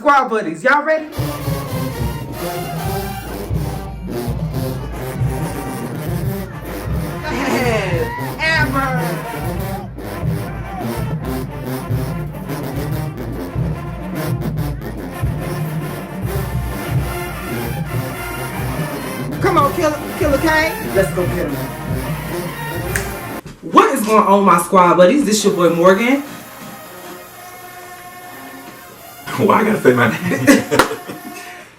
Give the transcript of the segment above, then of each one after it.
squad buddies. Y'all ready? Ever. Come on, Killer K. Let's go get him. What is going on, my squad buddies? This your boy Morgan. Why I gotta say my name?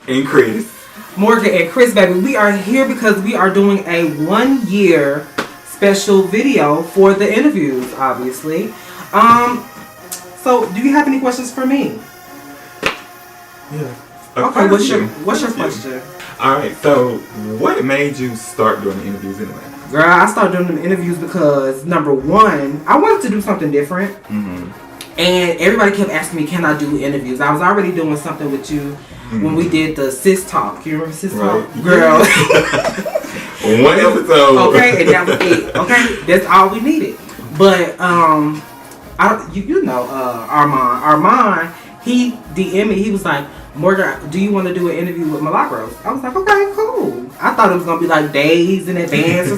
And Chris. Morgan and Chris, baby. We are here because we are doing a 1-year special video for the interviews, obviously. So do you have any questions for me? Yeah. Okay, what's your question? Alright, so what made you start doing the interviews anyway? Girl, I started doing the interviews because, number one, I wanted to do something different. And everybody kept asking me, can I do interviews? I was already doing something with you when we did the Sis Talk. You remember Sis Talk? Girl. One episode. Okay, and that was it. Okay, that's all we needed. But, you know Armand, he DM'd me. He was like, Morgan, do you want to do an interview with Milagros? I was like, okay, cool. I thought it was going to be like days in advance.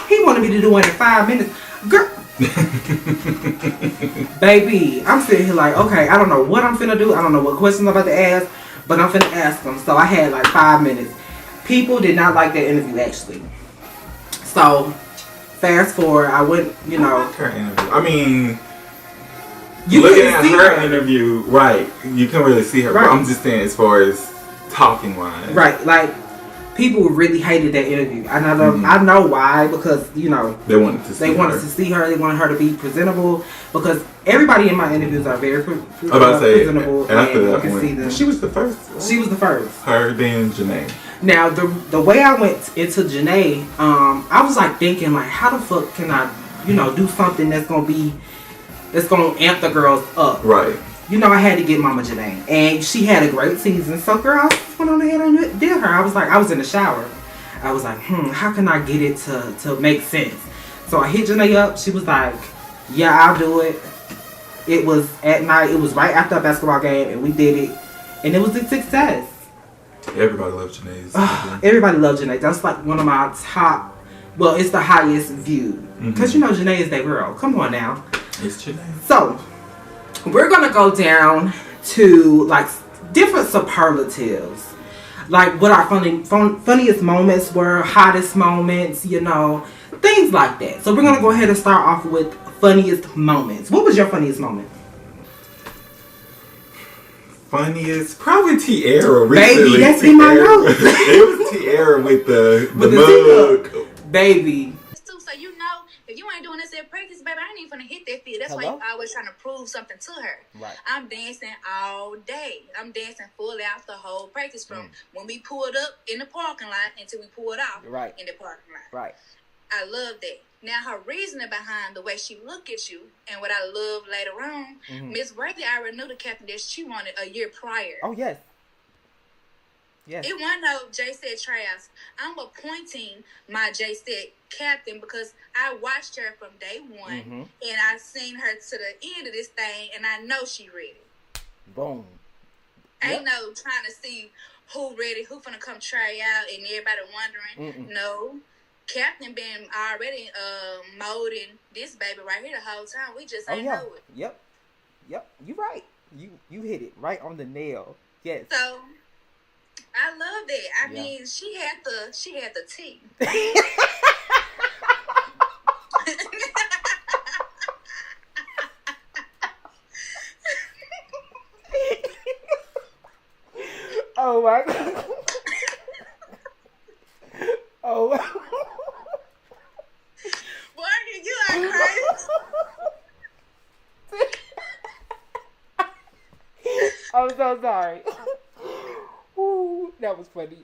He wanted me to do it in 5 minutes. Girl. Baby, I'm sitting here like, okay, I don't know what I'm finna do. I don't know what questions I'm about to ask, but I'm finna ask them. So I had like 5 minutes. People did not like that interview, actually. So, fast forward, I went, you know. I like her interview. I mean, you looking at her interview, right, you can really see her. Right. But I'm just saying as far as talking wise. Right, like, people really hated that interview. And I know why, because, you know, they wanted to see her. They wanted her to be presentable, because everybody in my interviews are very presentable. And after that you can see them. She was the first. Right? She was the first. Her, then Janae. Now, the way I went into Janae, I was like thinking, like, how the fuck can I, you know, do something that's gonna amp the girls up. Right. You know, I had to get Mama Janae. And she had a great season. So, girl, I went on ahead and did her. I was in the shower. I was like, how can I get it to make sense? So, I hit Janae up. She was like, yeah, I'll do it. It was at night. It was right after a basketball game. And we did it. And it was a success. Everybody loves Janae's. Everybody loves Janae. That's like one of my top, well, it's the highest viewed. Because, you know, Janae is that girl. Come on now. It's Janae. So, we're going to go down to, like, different superlatives. Like, what our funniest moments were, hottest moments, you know, things like that. So, we're going to go ahead and start off with funniest moments. What was your funniest moment? Funniest? Probably Tiara recently. Baby, that's in my notes. It was Tiara with the mug. Baby. So, you know, if you ain't doing this at practice, baby, I ain't even gonna hit that field. That's why you always trying to prove something to her. Right. I'm dancing all day. I'm dancing full out the whole practice from when we pulled up in the parking lot until we pulled off in the parking lot. Right. I love that. Now, her reasoning behind the way she look at you and what I love later on, Miss Worthy, I already knew the captain that she wanted a year prior. Oh, yes. Yes. It wasn't no J-Set tryouts. I'm appointing my J-Set captain because I watched her from day one and I seen her to the end of this thing and I know she ready. Boom. Ain't no trying to see who ready, who finna come try out and everybody wondering. No. Captain been already molding this baby right here the whole time. We just ain't know it. Yep. You right. You hit it right on the nail. Yes. So I love that. I mean, she had the tea. Oh my God. Oh. Morgan, you are crazy. I'm so sorry. Ooh, that was funny.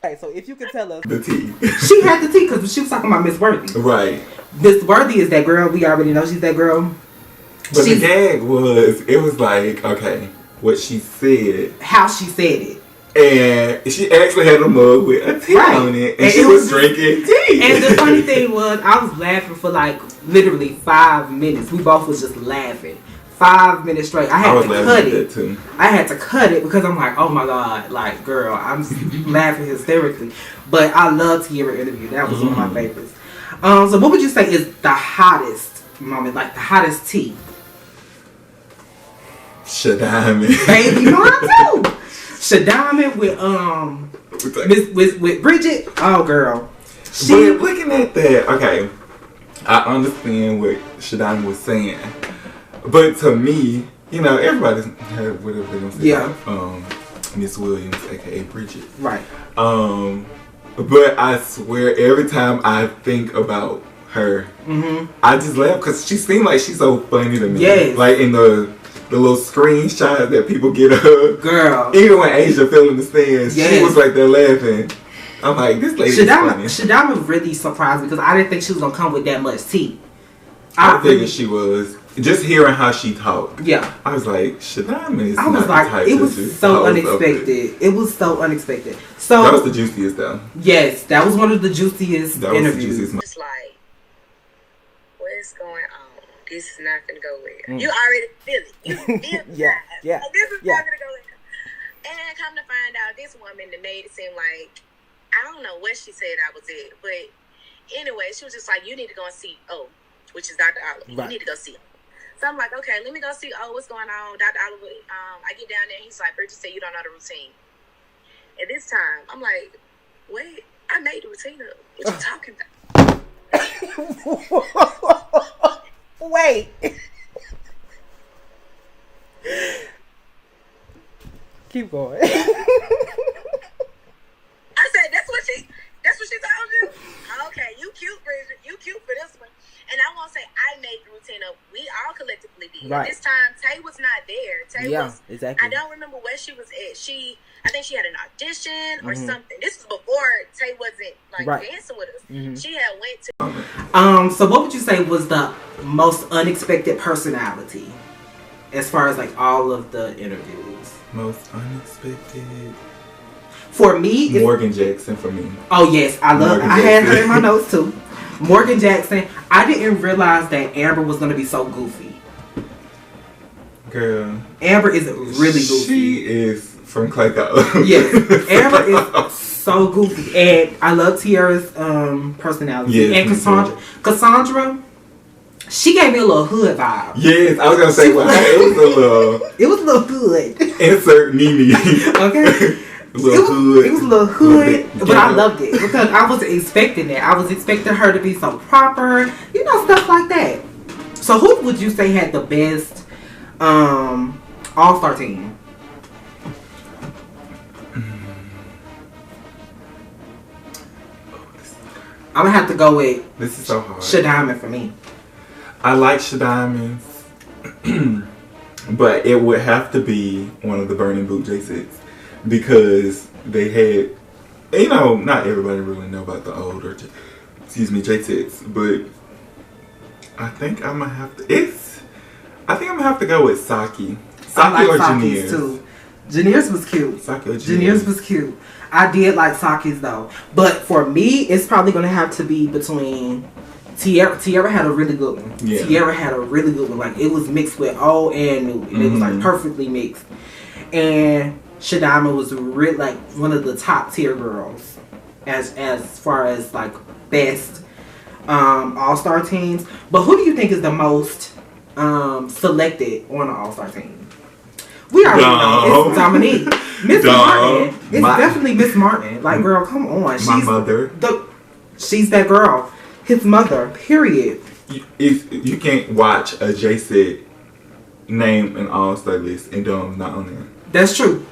Okay, so if you could tell us the tea. She had the tea because she was talking about Miss Worthy. Right. Miss Worthy is that girl. We already know she's that girl. But the gag was, it was like, okay, what she said. How she said it. And she actually had a mug with a tea on it. And she was drinking tea. And the funny thing was, I was laughing for like literally 5 minutes. We both was just laughing 5 minutes straight. I had to cut it. Too. I had to cut it because I'm like, oh my god, like girl, I'm laughing hysterically. But I love Tierra interview. That was one of my favorites. So what would you say is the hottest moment, like the hottest tea? Shadiamond. Baby, mine too. Shadiamond with Bridget. Oh girl. But looking at that, okay, I understand what Shadiamond was saying. But to me, you know, everybody's had whatever they're gonna say. Yeah. Miss Williams, aka Bridget. Right. But I swear, every time I think about her, I just laugh because she seemed like she's so funny to me. Yes. Like in the little screenshots that people get of her. Girl. Even when Asia fell in the stands, she was like there laughing. I'm like, this lady is funny. Shadama really surprised me because I didn't think she was gonna come with that much tea. I figured she was. Just hearing how she talked. Yeah. I was like, Shadama is I was not like, the type it was so unexpected. It was so unexpected. So that was the juiciest though. Yes, that was one of the juiciest interviews. It's like, what's going on? This is not gonna go well. You already feel it. You feel it. Yeah. Like, this is not gonna go well. And come to find out, this woman that made it seem like, I don't know what she said I was at, but anyway, she was just like, you need to go and see O, which is Dr. Oliver. Right. You need to go see him. So I'm like, okay, let me go see, what's going on, Dr. Oliver. I get down there, and he's like, Bridget said you don't know the routine. At this time, I'm like, wait, I made the routine up. What you talking about? Wait. Keep going. I said, that's what she told you? Okay, you cute, Bridget. You cute for this one. And I won't say I made the routine up. We all collectively did. Right. This time, Tay was not there. Tay was, exactly. I don't remember where she was at. I think she had an audition or something. This was before Tay wasn't dancing with us. She had went to. So what would you say was the most unexpected personality as far as like all of the interviews? Most unexpected. For me, Morgan Jackson. For me. Oh yes, I had her in my notes too. Morgan Jackson. I didn't realize that Amber was gonna be so goofy. Girl, Amber is really goofy. She is from Clayco. Yes, Amber is so goofy, and I love Tiara's personality. Yes, and Cassandra, she gave me a little hood vibe. Yes, I was gonna say, it was a little hood. Insert Mimi. Okay. It was a little hood, but I loved it because I wasn't expecting that. I was expecting her to be so proper, you know, stuff like that. So who would you say had the best all-star team? I'm gonna have to go with this is so hard. Shadiamond for me. I like Shadiamond, but it would have to be one of the Burning Boot J6. Because they had, you know, not everybody really know about the older, J6, but I think I'm gonna have to go with Saki. Saki or Janiers too. Janiers was cute. Saki or Janiers was cute. I did like Saki's though, but for me, it's probably gonna have to be between Tierra. Tierra had a really good one. Yeah. Tierra had a really good one. Like it was mixed with old and new, and it was like perfectly mixed. And Shadama was really like one of the top tier girls as far as like best all-star teams. But who do you think is the most selected on an all-star team? We already know it's Dominique. Miss Martin. It's definitely Miss Martin. Like girl, come on. She's my mother. She's that girl. His mother. Period. You can't watch a JSET name an all-star list and not on there. That's true.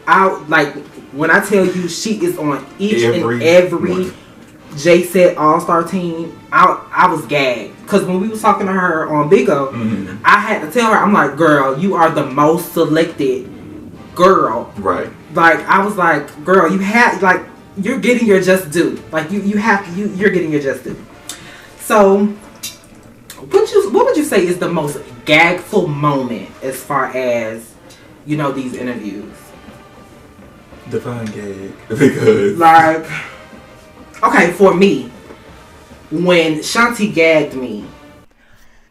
When I tell you she is on each and every J-Set All-Star team, I was gagged. Because when we was talking to her on Big O, I had to tell her, I'm like, girl, you are the most selected girl. Right. Like, I was like, girl, you're getting your just due. Like, you're getting your just due. So, what would you say is the most gagful moment as far as, you know, these interviews? Define gag. Because okay, for me, when Shanti gagged me,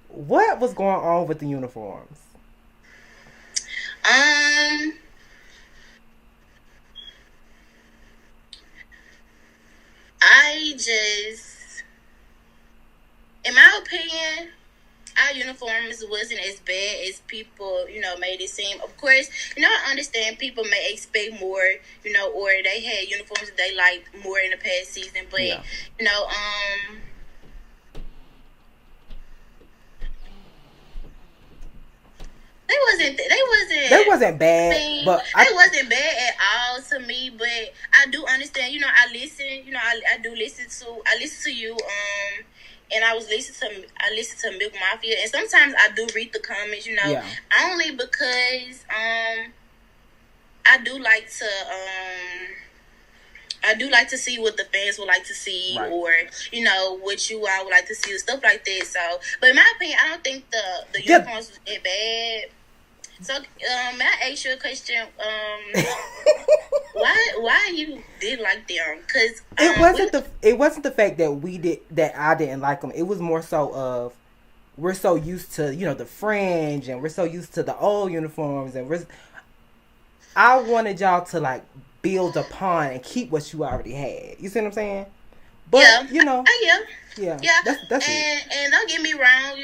what was going on with the uniforms? wasn't as bad as people, made it seem. Of course, I understand people may expect more, or they had uniforms that they liked more in the past season, but Yeah. They wasn't bad, but they wasn't bad at all to me. But I do understand. I listen. I do listen to you. And I listen to Milk Mafia, and sometimes I do read the comments. Yeah. Only because I do like to see what the fans would like to see, right. or what you all would like to see, or stuff like that. So, but in my opinion, I don't think the uniforms was that bad. So, may I ask you a question? Why you did like them? Because it wasn't the fact that I didn't like them. It was more so of we're so used to the fringe, and we're so used to the old uniforms, and I wanted y'all to like build upon and keep what you already had. You see what I'm saying? But yeah. That's it. And don't get me wrong,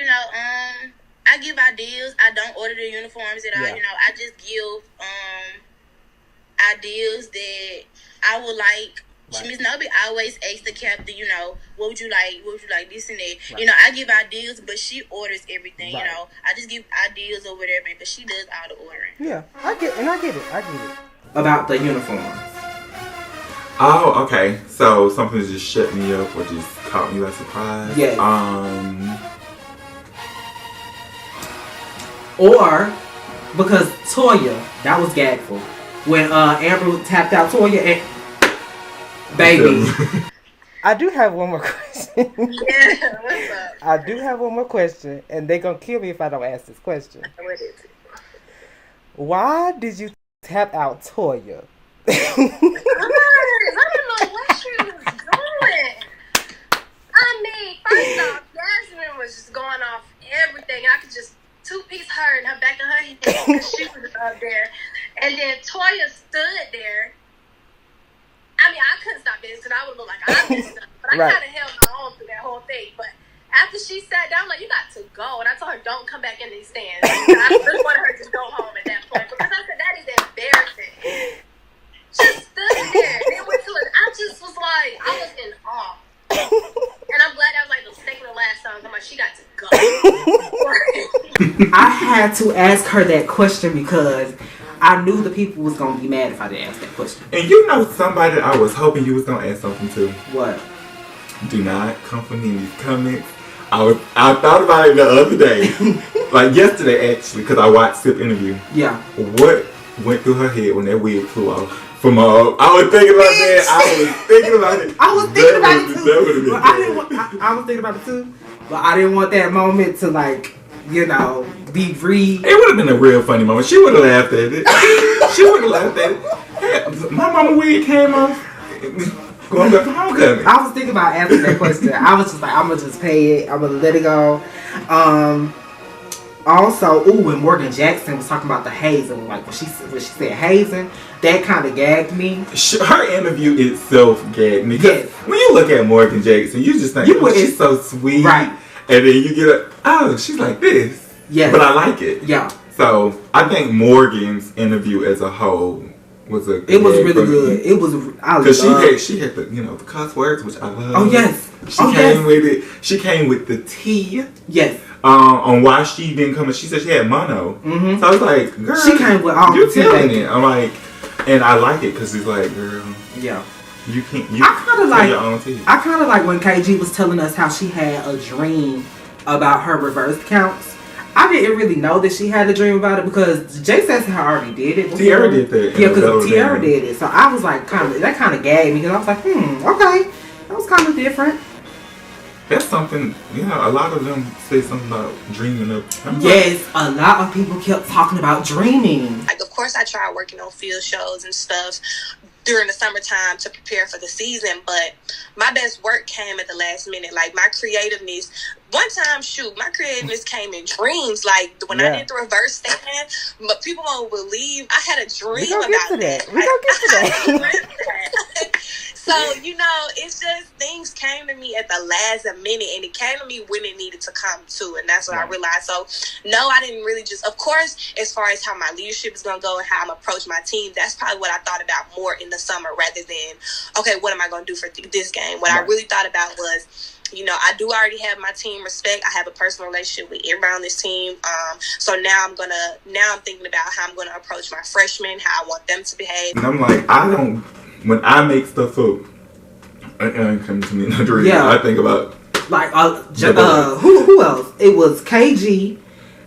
I give ideas. I don't order the uniforms at all. Yeah. I just give ideas that I would like. Right. Miss Nobi always asks the captain, what would you like? What would you like? This and that. Right. I give ideas, but she orders everything. Right. I just give ideas or whatever, but she does all the ordering. Yeah, I get it. About the uniforms. Oh, okay. So something just shut me up or just caught me by surprise. Yes. Or because Toya, that was gagful. When Amber tapped out Toya and baby. I do have one more question. Yeah, what's up? I do have one more question, and they're gonna kill me if I don't ask this question. What is it? Why did you tap out Toya? I don't know what she was doing. I mean, first off, Jasmine was just going off everything. I could just two-piece her and her back of her head because she was up there. And then Toya stood there. I mean, I couldn't stop this because I would look like I messed up. But I Right. kind of held my own through that whole thing. But after she sat down, I'm like, you got to go. And I told her, don't come back in these stands. I just wanted her to go home at that point. Because I said, that is embarrassing. Just stood there. Then went to it. I just was like, I was in awe. And I'm glad that was like the second to last song. I'm like, she got to go. I had to ask her that question because I knew the people was gonna be mad if I didn't ask that question. And somebody that I was hoping you was gonna ask something to. What? Do not come for me in these comments. I thought about it the other day, like yesterday actually, because I watched Sip interview. Yeah. What went through her head when that wig flew off? I was thinking about that. I was thinking about it. I was thinking about it too. That would've been I was thinking about it too, but I didn't want that moment to be It would have been a real funny moment. She would have laughed at it. Hey, my mama wig came off. Going back to homecoming. I was thinking about answering that question. I was just like, I'm gonna just pay it. I'm gonna let it go. Also, when Morgan Jackson was talking about the hazing, like when she said hazing, that kind of gagged me. Her interview itself gagged me. Because when you look at Morgan Jackson, you just think, she's so sweet. Right. And then you get she's like this. Yeah. But I like it. Yeah. So, I think Morgan's interview as a whole was a It was really good. It was, because she had the, the cuss words, which I love. Oh, yes. She came with it. She came with the tea. Yes. On why she didn't come. She said she had mono. Mm-hmm. So I was like, girl, she came with all you're telling it. I'm like, and I like it because it's like, girl, yeah, you can't. I kind of like your own tea. I kind of like when KG was telling us how she had a dream about her reverse counts. I didn't really know that she had a dream about it because Jay says had already did it. Tiara did that. Yeah, because Tiara did it. So I was like, that kind of gagged me because I was like, okay, that was kind of different. That's something, a lot of them say something about dreaming up. Yes, a lot of people kept talking about dreaming. Like, of course, I tried working on field shows and stuff during the summertime to prepare for the season, but my best work came at the last minute. Like, my creativeness, one time, my creativeness came in dreams. Like, when I did the reverse stand, but people won't believe I had a dream about that. We're going to get to that. So So, it's just things came to me at the last minute, and it came to me when it needed to come to, and that's what I realized. So, no, I didn't really just, of course, as far as how my leadership is going to go and how I'm approach my team, that's probably what I thought about more in the summer rather than, okay, what am I going to do for this game? What I really thought about was, I do already have my team respect. I have a personal relationship with everybody on this team. So now I'm thinking about how I'm going to approach my freshmen, how I want them to behave. And I'm like, when I make stuff up, it comes to me in a dream. Yeah. I think about like who else? It was KG,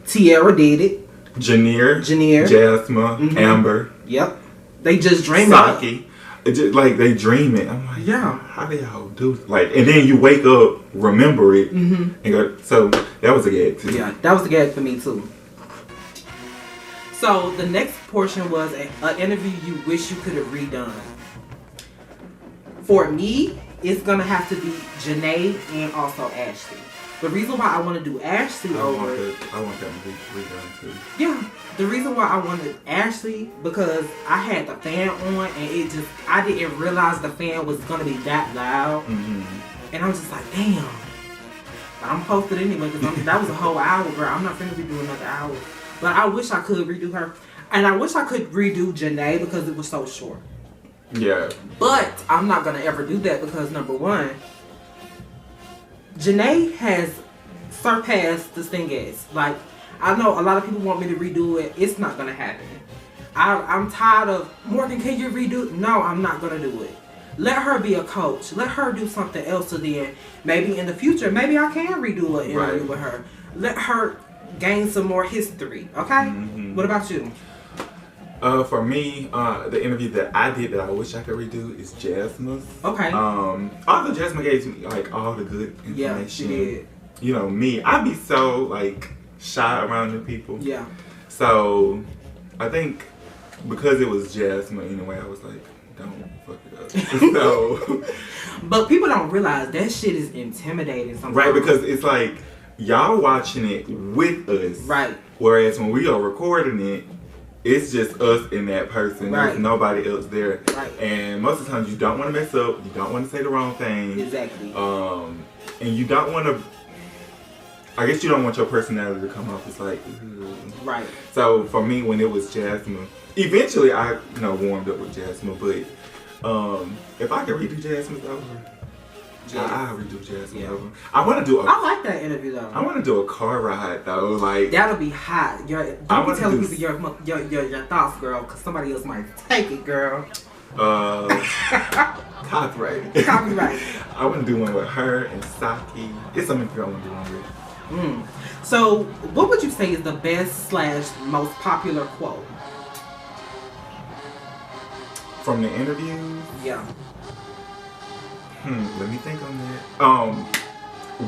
Tierra did it. Janier, Jasmine, Amber. Yep. They just dream it. Saki. It's just like they dream it. I'm like, yeah. How do y'all do it? And then you wake up, remember it, and go. So that was a gag too. Yeah, that was a gag for me too. So the next portion was an interview you wish you could have redone. For me, it's gonna have to be Janae and also Ashley. The reason why I want to do Ashley I want that to be redone too. Yeah, the reason why I wanted Ashley because I had the fan on and I didn't realize the fan was gonna be that loud, and I was just like, damn. But I'm posted anyway because that was a whole hour, girl. I'm not finna redo another hour. But I wish I could redo her, and I wish I could redo Janae because it was so short. Yeah. But I'm not gonna ever do that because number one, Janae has surpassed the Stingers. Like, I know a lot of people want me to redo it. It's not gonna happen. I'm tired of, Morgan, can you redo it? No, I'm not gonna do it. Let her be a coach. Let her do something else, so then maybe in the future, maybe I can redo an interview with her. Let her gain some more history, okay? What about you? For me, the interview that I did that I wish I could redo is Jasmine's. Okay. Although Jasmine gave me like all the good information. Yeah, she did. Me, I'd be so like shy around new people. Yeah. So I think because it was Jasmine anyway, I was like, don't fuck it up. So, but people don't realize that shit is intimidating sometimes. Right, because it's like y'all watching it with us. Right. Whereas when we are recording it, it's just us and that person. Right. There's nobody else there. Right. And most of the times you don't want to mess up. You don't want to say the wrong thing. Exactly. And you don't want to, I guess you don't want your personality to come off as like, ugh. Right. So for me, when it was Jasmine, eventually I, warmed up with Jasmine. But if I could redo Jasmine's over, I'll redo Jasmine over. I want to do I like that interview though. I want to do a car ride though. Like that'll be hot. Don't be telling people your thoughts, girl, because somebody else might take it, girl. Copyright. I want to do one with her and Saki. It's something I want to do one with. So, what would you say is the best / most popular quote from the interview? Yeah. Let me think on that.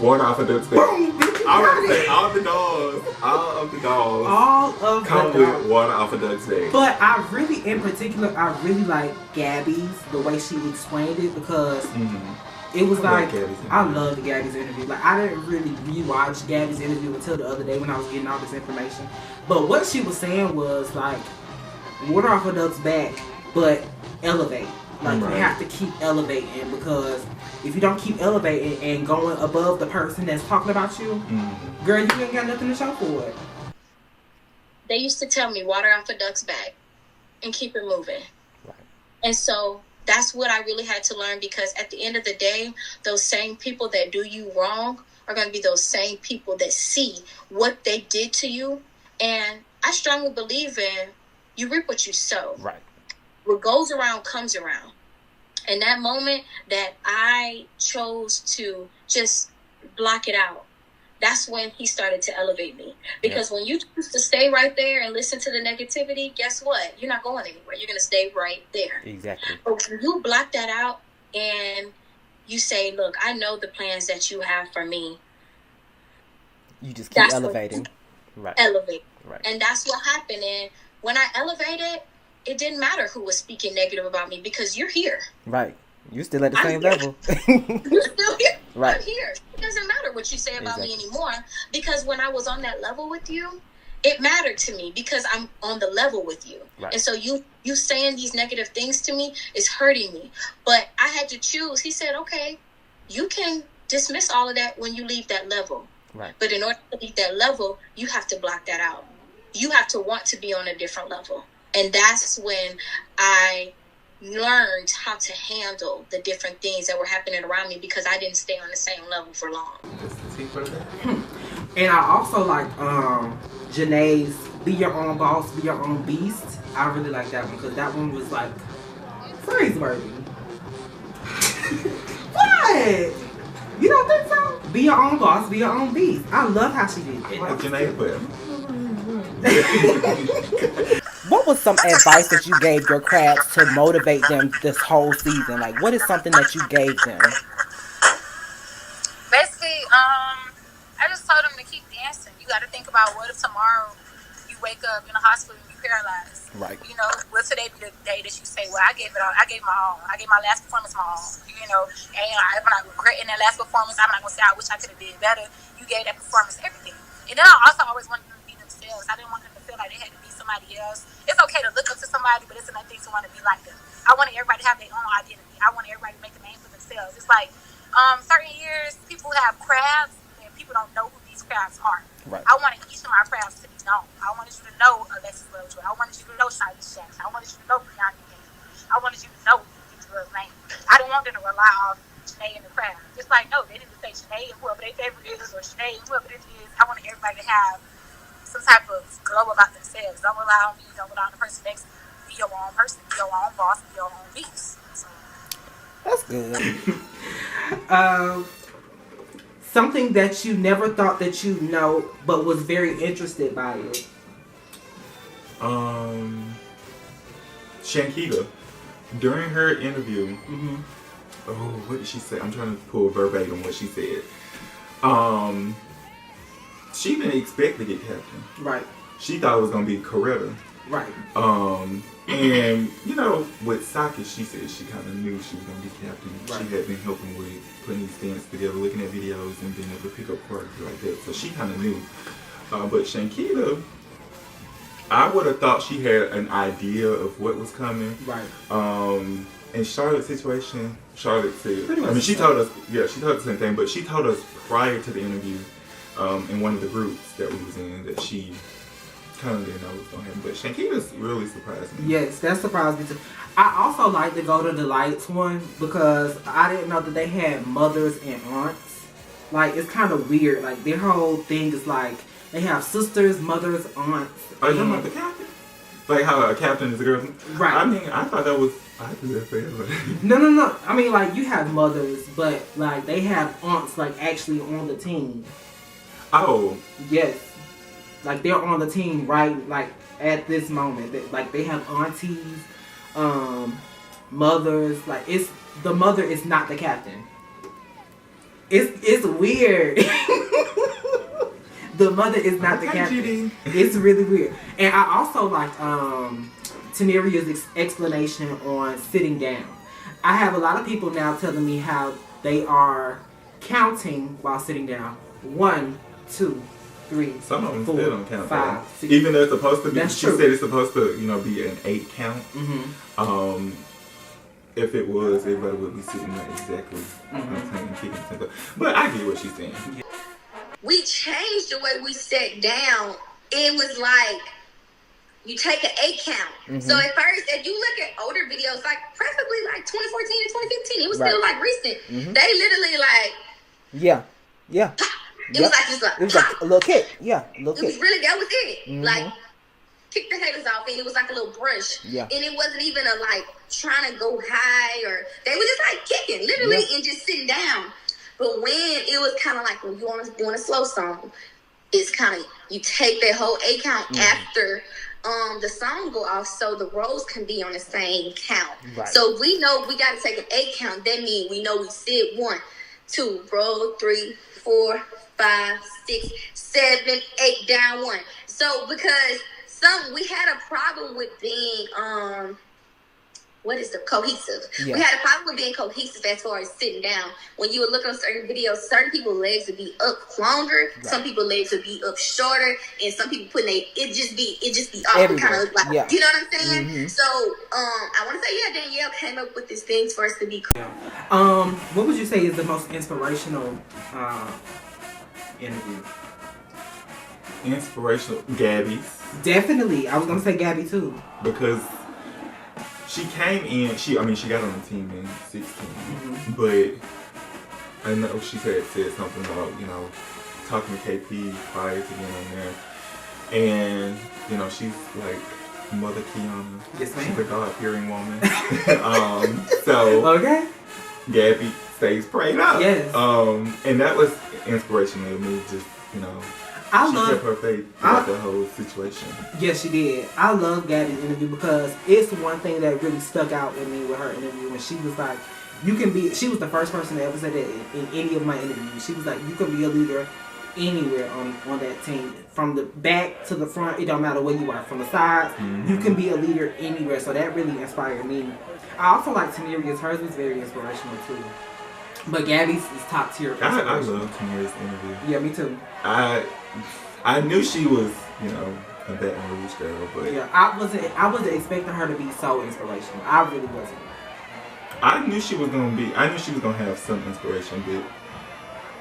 Water off of duck's back. I would say all of the dogs come with water off of duck's back. But in particular, I really like Gabby's, the way she explained it, because it was like, I loved Gabby's interview. Like, I didn't really rewatch Gabby's interview until the other day when I was getting all this information. But what she was saying was like, water off a duck's back, but elevate. Like, you have to keep elevating, because if you don't keep elevating and going above the person that's talking about you, girl, you ain't got nothing to show for it. They used to tell me, water off a duck's back and keep it moving. Right. And so that's what I really had to learn, because at the end of the day, those same people that do you wrong are going to be those same people that see what they did to you. And I strongly believe in you reap what you sow. Right. What goes around comes around. And that moment that I chose to just block it out, that's when he started to elevate me. Because when you choose to stay right there and listen to the negativity, guess what? You're not going anywhere. You're going to stay right there. Exactly. But when you block that out and you say, look, I know the plans that you have for me. You just keep elevating. Right. Elevate. Right. And that's what happened. And when I elevated, it didn't matter who was speaking negative about me, because you're here. Right. You're still at the same level. You're still here. Right. I'm here. It doesn't matter what you say about me anymore, because when I was on that level with you, it mattered to me because I'm on the level with you. Right. And so you saying these negative things to me is hurting me. But I had to choose. He said, okay, you can dismiss all of that when you leave that level. Right. But in order to leave that level, you have to block that out. You have to want to be on a different level. And that's when I learned how to handle the different things that were happening around me because I didn't stay on the same level for long. And I also like Janae's Be Your Own Boss, Be Your Own Beast. I really like that one because that one was like phrase-worthy. What? You don't think so? Be your own boss, be your own beast. I love how she did it. Like Janae, but What was some advice that you gave your crabs to motivate them this whole season? Like, what is something that you gave them? Basically, I just told them to keep dancing. You got to think about what if tomorrow you wake up in a hospital and you're paralyzed. Right. You know, will today be the day that you say, well, I gave it all. I gave my all. I gave my last performance my all. You know, and I'm not regretting that last performance. I'm not going to say I wish I could have did better. You gave that performance everything. And then I also always wanted them to be themselves. I didn't want them to feel like they had to be somebody else. It's okay to look up to somebody, but it's another thing to want to be like them. I wanted everybody to have their own identity. I wanted everybody to make a name for themselves. It's like certain years, people have crafts, and people don't know who these crafts are. Right. I wanted each of my crafts to be known. I wanted you to know Alexis Lovejoy. I wanted you to know Shirley Jackson. I wanted you to know Brianna Gaines. I wanted you to know these girls' names. I didn't want them to rely on Janae and the craft. It's like, no, they didn't say Janae and whoever their favorite is, or Janae and whoever it is. I wanted everybody to have some type of glow about themselves. Don't rely on me. Don't rely on the person next to me. Be your own person. Be your own boss. Be your own beast. So, That's good. Something that you never thought that you know, but was very interested by it. Shankita, during her interview, what did she say? I'm trying to pull verbatim what she said. She didn't expect to get captain. Right. She thought it was gonna be Coretta. Right. And you know, with Saki, she said she kind of knew she was gonna be captain. Right. She had been helping with putting these things together, looking at videos, and being able to pick up parts like that. So she kind of knew. But Shankita, I would have thought she had an idea of what was coming. Right. In Charlotte's situation, Charlotte said, Pretty much I mean, she the same. told us, she told us the same thing, but she told us prior to the interview, in one of the groups that we was in, that she kind of didn't know what was going to happen. But Shankita's really surprised me. Yes, that surprised me too. I also like to go to the lights one because I didn't know that they had mothers and aunts. Like, it's kind of weird. Like, their whole thing is like, they have sisters, mothers, aunts. Are you talking about the captain? Like how a captain is a girl? Right. I mean, I thought that was, I do that for everybody. No. I mean, like, you have mothers, but, like, they have aunts, like, actually on the team. Oh. Yes. Like, they're on the team right, like, at this moment. Like, they have aunties, mothers. Like, it's, the mother is not the captain. It's weird. The mother is not the captain. It's really weird. And I also like Teneria's explanation on sitting down. I have a lot of people now telling me how they are counting while sitting down. 1, 2, 3, Some of them 4, still don't count 5, 6. Even though it's supposed to be, That's she true. said it's supposed to, be an 8 count. Mm-hmm. If it was, everybody would be sitting there exactly. Kicking. But I get what she's saying. we changed the way we sat down. It was like you take an 8 count. So at first, if you look at older videos, like preferably like 2014 and 2015, it was still like recent. They literally like Yeah. it was like just like it was like a little kick. Yeah, a little it kick. was really that was it. Like kick the haters off, and it was like a little brush. Yeah. And it wasn't even a like trying to go high, or they were just like kicking, literally, and just sitting down. But when it was kind of like when you want to doing a slow song, it's kind of you take that whole 8 count after the song go off, so the rows can be on the same count. Right. So we know we got to take an 8 count. That means we know we sit 1, 2, roll 3, 4, 5, 6, 7, 8, down 1. So because we had a problem with being what is the cohesive? Yeah. We had a problem with being cohesive as far as sitting down. When you would look on certain videos, certain people's legs would be up longer, right. Some people's legs would be up shorter, and some people putting it just be off and kind of like, yeah. You know what I'm saying? Mm-hmm. So I want to say, yeah, Danielle came up with these things for us to be. What would you say is the most inspirational interview? Inspirational, Gabby's. Definitely, I was gonna say Gabby too, because she came in. She got on the team in 16, mm-hmm. but I know she said something about talking to KP prior to getting on there, and she's like Mother Kiana. Yes, ma'am. She's a God-fearing woman. So okay, Gabby stays prayed up. Yes. And that was inspirational to me. Just she kept her faith throughout the whole situation. Yes, she did. I love Gabby's interview because it's one thing that really stuck out with me with her interview. And she was like, she was the first person to ever say that in any of my interviews. She was like, you can be a leader anywhere on that team. From the back to the front, it don't matter where you are. From the sides, mm-hmm. you can be a leader anywhere. So that really inspired me. I also like Tamiria's. Hers was very inspirational too. But Gabby's is top tier. I love Tamiria's interview. Yeah, me too. I knew she was, a Baton Rouge girl, but yeah, I wasn't expecting her to be so inspirational. I really wasn't. I knew she was gonna have some inspiration, but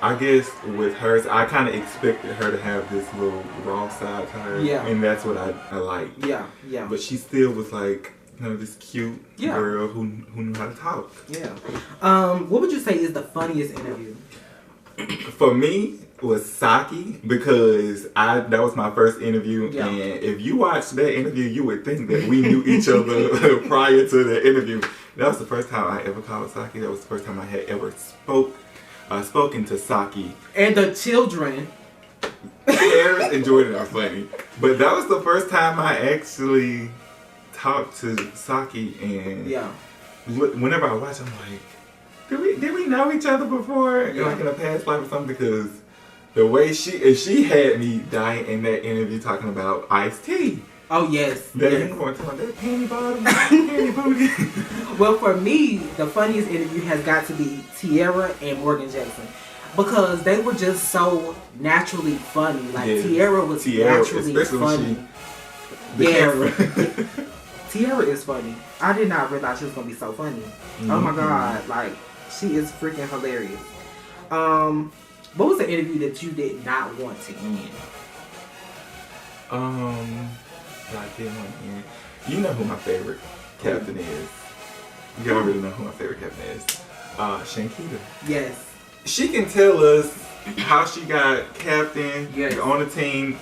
I guess with hers, I kind of expected her to have this little raw side to her. Yeah, and that's what I liked. Yeah. But she still was like, this cute girl who knew how to talk. Yeah. What would you say is the funniest interview? For me, was Saki, because that was my first interview, and if you watched that interview, you would think that we knew each other prior to the interview. That was the first time I ever called Saki. That was the first time I had ever spoken to Saki. And the children. Harris and Jordan are funny, but that was the first time I actually talked to Saki, and whenever I watch, I'm like, did we know each other before, like in a past life or something? Because the way she had me dying in that interview talking about iced tea. Oh yes. That panty bottom, panty booty. Well, for me, the funniest interview has got to be Tierra and Morgan Jackson, because they were just so naturally funny. Like Tierra was naturally funny. Tierra is funny. I did not realize she was gonna be so funny. Mm-hmm. Oh my god, like she is freaking hilarious. What was the interview that you did not want to end? I didn't want to end. You know who my favorite captain is. You already know who my favorite captain is. Shankita. Yes. She can tell us how she got captain on the team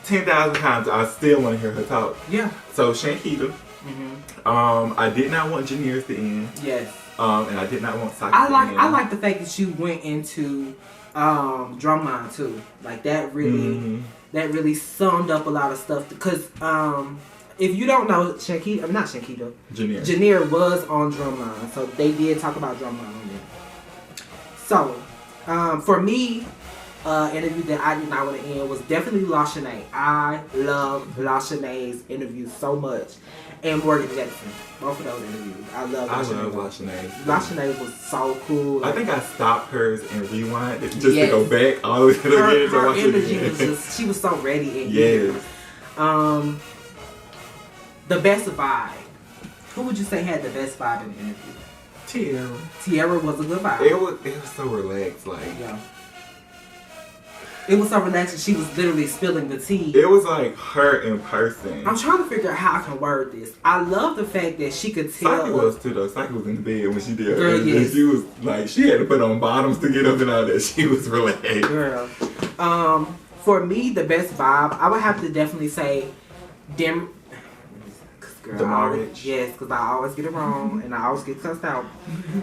10,000 times. I still want to hear her talk. Yeah. So Shankita. Mm-hmm. I did not want Janiers to end. Yes. And I did not want Saki to end. I like the fact that you went into drumline too. Like that really summed up a lot of stuff, because if you don't know, Janier was on drumline, so they did talk about drumline on there. So for me, interview that I did not want to end was definitely LaShanae. I love LaShanae's interview so much, and Morgan Jackson. Both of those interviews, I love LaShanae. LaShanae was so cool. I think I stopped hers and rewind just to go back all the way to the beginning. Her energy was just, she was so ready. And the best vibe. Who would you say had the best vibe in the interview? Tierra was a good vibe. It was so relaxed, like. Yeah. It was so relaxing. She was literally spilling the tea. It was like her in person. I'm trying to figure out how I can word this. I love the fact that she could tell. Saki was too though. Saki was in the bed when she did. Girl, yes. She was like, she had to put on bottoms to get up and all that. She was relaxed. Girl. For me, the best vibe, I would have to definitely say Demarge. Yes, because I always get it wrong and I always get cussed out.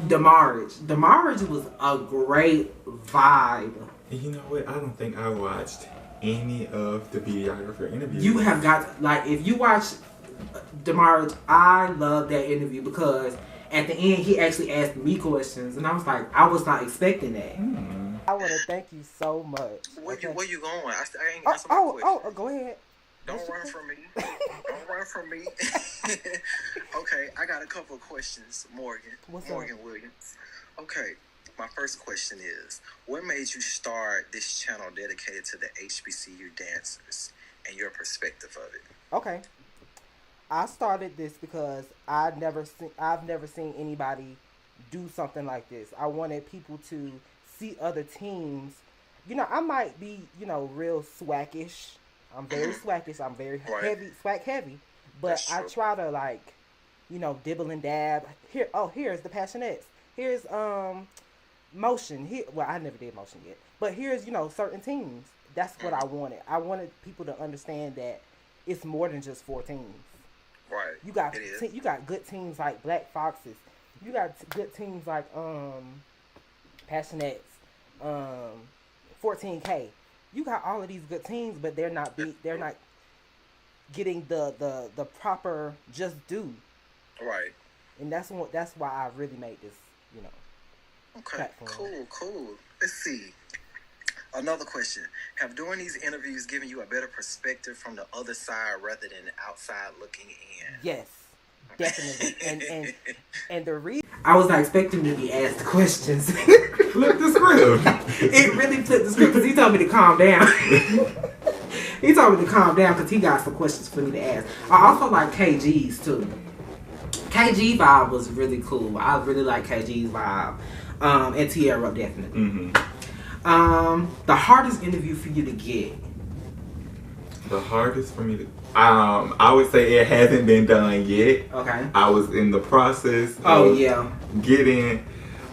Demarge. Demarge was a great vibe. You know what? I don't think I watched any of the videographer interviews. You have got, like, if you watch Demarge, I love that interview because at the end he actually asked me questions and I was like, I was not expecting that. I want to thank you so much. Where you going? I ain't answered my question. Go ahead. Don't run from me. Don't run from me. Okay, I got a couple of questions, Morgan. Morgan Williams. Okay, my first question is, what made you start this channel dedicated to the HBCU dancers and your perspective of it? Okay. I started this because I've never seen anybody do something like this. I wanted people to see other teams. You know, I might be, you know, real swackish. I'm very swackish. I'm very heavy, swag heavy. But I try to, like, you know, dibble and dab. Here's the Passionettes. Here's motion. Here, well, I never did motion yet. But here's, you know, certain teams. That's what I wanted. I wanted people to understand that it's more than just 4 teams. Right. You got you got good teams like Black Foxes. You got good teams like Passionettes, 14K. You got all of these good teams, but they're not getting the proper just due. Right. And that's why I really made this, you know. Okay. Platform. Cool. Let's see. Another question. Have doing these interviews given you a better perspective from the other side rather than outside looking in? Yes, definitely. and the reason I was not expecting to be asked questions. Flip the script. It really flipped the script because he told me to calm down. He told me to calm down because he got some questions for me to ask. I also like KG's too. KG vibe was really cool. I really like KG's vibe. And Tierra definitely. Mm-hmm. The hardest interview for you to get. The hardest for me to, I would say it hasn't been done yet. Okay. I was in the process. Getting.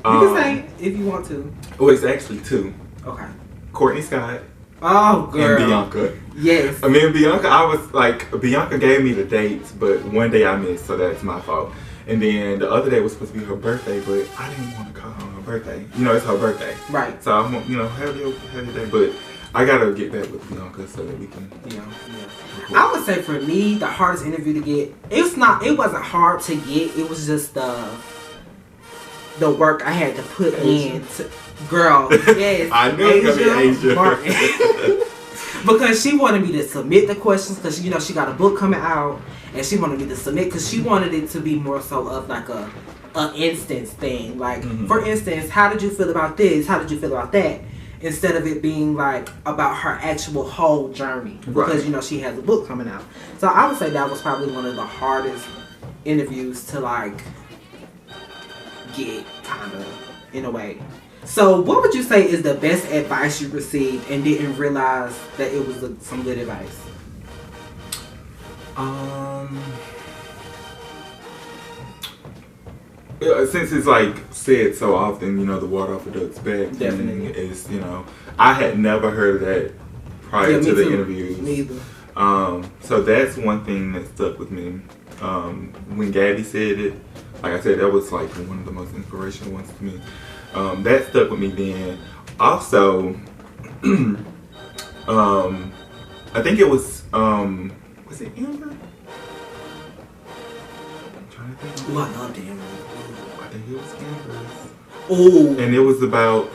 You can say if you want to. Oh, it's actually 2. Okay. Courtney Scott. Oh, girl. And Bianca. Yes. I mean, Bianca. I was like, Bianca gave me the dates, but one day I missed, so that's my fault. And then the other day was supposed to be her birthday, but I didn't want to call her on her birthday. You know, it's her birthday. Right. So I want, you know, have your day. But I gotta get back with Bianca so that we can. Yeah. I would say for me, the hardest interview to get. It wasn't hard to get. It was just the work I had to put in. Girl, yes. I knew it was gonna be Asia. Because she wanted me to submit the questions because, you know, she got a book coming out and she wanted me to submit because she wanted it to be more so of like a instance thing. Like, for instance, how did you feel about this? How did you feel about that? Instead of it being like about her actual whole journey. Because, you know, she has a book coming out. So I would say that was probably one of the hardest interviews to like get, kind of, in a way. So, what would you say is the best advice you received and didn't realize that it was some good advice? Since it's like said so often, you know, the water off a duck's back. Definitely. Is, you know, I had never heard of that prior to the interviews. Me either. So that's one thing that stuck with me. When Gabby said it, like I said, that was like one of the most inspirational ones to me. That stuck with me then. Also, I think it was it Amber? I'm trying to think. Oh, I loved Amber. I think it was Amber's. Oh. And it was about,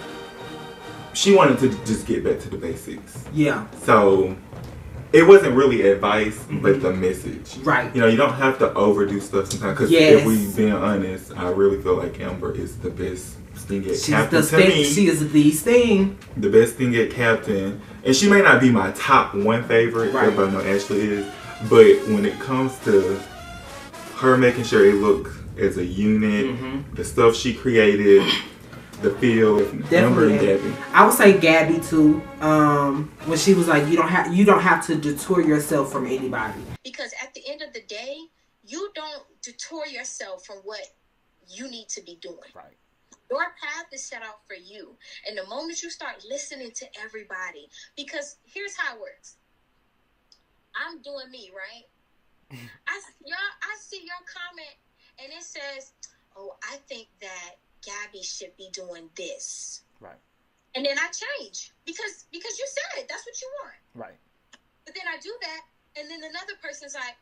she wanted to just get back to the basics. Yeah. So, it wasn't really advice, but the message. Right. You know, you don't have to overdo stuff sometimes. Because if we've been honest, I really feel like Amber is the best thing at captain to me. She is the thing. The best thing at captain. And she may not be my top 1 favorite. Right. Everybody know Ashley is. But when it comes to her making sure it look as a unit, the stuff she created, the feel, Amber and Gabby. I would say Gabby too. When she was like, you don't have to detour yourself from anybody. Because at the end of the day, you don't detour yourself from what you need to be doing. Right. Your path is set out for you. And the moment you start listening to everybody, because here's how it works. I'm doing me, right? I see your comment and it says, oh, I think that Gabby should be doing this. Right. And then I change because you said that's what you want. Right. But then I do that and then another person's like,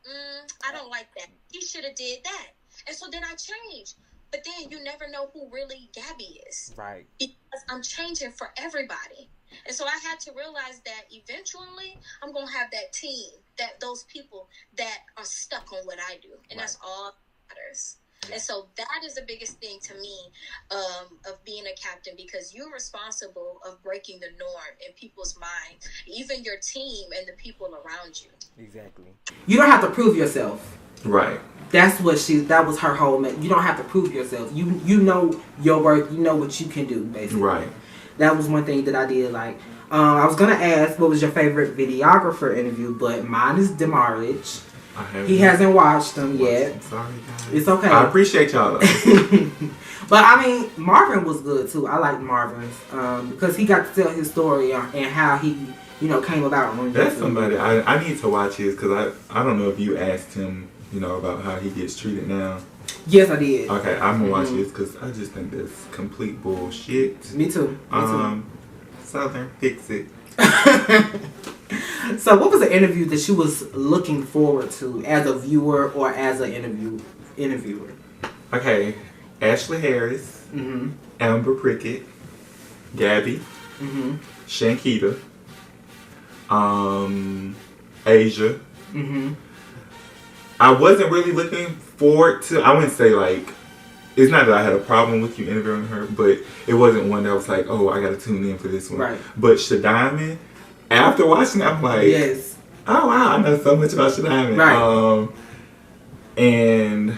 I don't like that. He should have did that. And so then I change. But then you never know who really Gabby is. Right. Because I'm changing for everybody. And so I had to realize that eventually I'm going to have that team, that those people that are stuck on what I do. And that's all that matters. And so that is the biggest thing to me of being a captain, because you're responsible of breaking the norm in people's minds, even your team and the people around you. Exactly. You don't have to prove yourself. Right. That was her whole you don't have to prove yourself. You know your worth. You know what you can do, basically. Right. That was one thing that I did. Like, I was gonna ask what was your favorite videographer interview, but mine is Demarlich. He hasn't watched them yet. I'm sorry, guys. It's okay. I appreciate y'all though. But I mean, Marvin was good too. I like Marvin's because he got to tell his story and how he, came about. That's somebody I need to watch his, because I don't know if you asked him, about how he gets treated now. Yes, I did. Okay, I'm gonna watch this because I just think that's complete bullshit. Me too. Southern, fix it. So, what was the interview that you was looking forward to as a viewer or as an interviewer? Okay, Ashley Harris, Amber Prickett, Gabby, Shankita, Asia. I wasn't really looking forward to. I wouldn't say like. It's not that I had a problem with you interviewing her, but it wasn't one that was like, oh, I got to tune in for this one. Right. But Shadiman, after watching it, I'm like, yes. Oh wow, I know so much about Shadiman. Right. And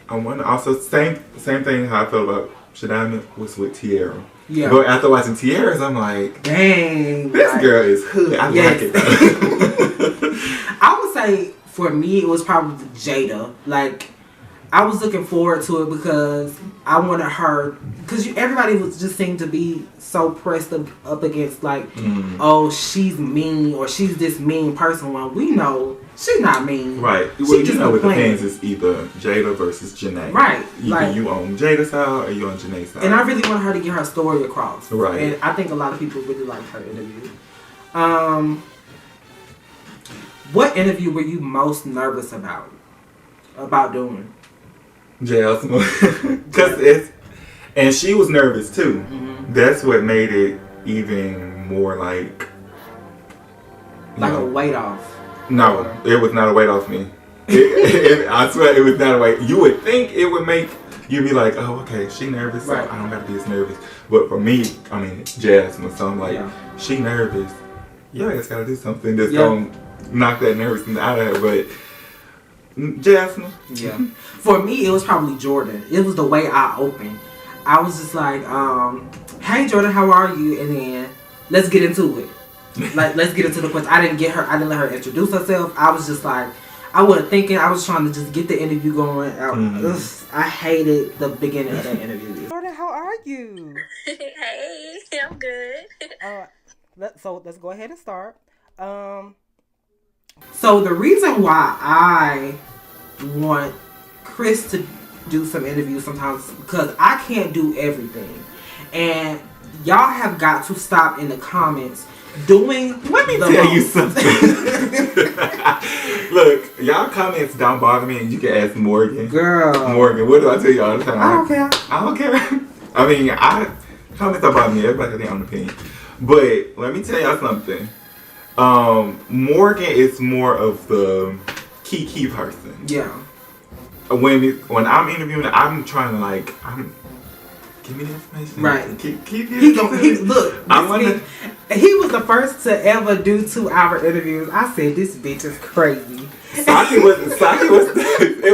I want to also same thing how I felt about Shadiman was with Tierra. Yeah. But after watching Tierra's, I'm like, dang, this girl is hood. I like it though. I would say for me it was probably Jada. Like, I was looking forward to it because I wanted her, because everybody was just seemed to be so pressed up against like, oh, she's mean or she's this mean person. Well, we know she's not mean. Right. She Well, just with the playing. fans, it's either Jada versus Janae. Right. Either you on Jada's side or you on Janae's side. And I really want her to get her story across. Right. And I think a lot of people really liked her interview. What interview were you most nervous about doing? Jasmine. Because and she was nervous too. That's what made it even more like a weight off. No, it was not a weight off me. I swear it was not a weight. You would think it would make you be like, oh, okay, she nervous, so right. I don't gotta be as nervous. But for me, I mean, Jasmine, so I'm like, she nervous. Yeah, I just gotta do something that's gonna knock that nervousness out of her. But Jasmine. Yeah. For me, it was probably Jordan. It was the way I opened. I was just like, hey Jordan, how are you? And then let's get into it. Like, let's get into the question. I didn't let her introduce herself. I was just like, I wasn't thinking. I was trying to just get the interview going. I hated the beginning of that interview. Jordan, how are you? Hey, I'm good. So let's go ahead and start. So the reason why I want Chris to do some interviews sometimes because I can't do everything, and y'all have got to stop in the comments doing. Let me tell you something. Look, y'all comments don't bother me, and you can ask Morgan. Girl, Morgan, what do I tell you all the time? I don't care. I don't care. I mean, comments don't bother me. Everybody has their own opinion. But let me tell y'all something. Morgan is more of the key person. Yeah. When I'm interviewing, I'm trying to give me the information. Right. Keep look. He was the first to ever do 2-hour interviews. I said, this bitch is crazy. It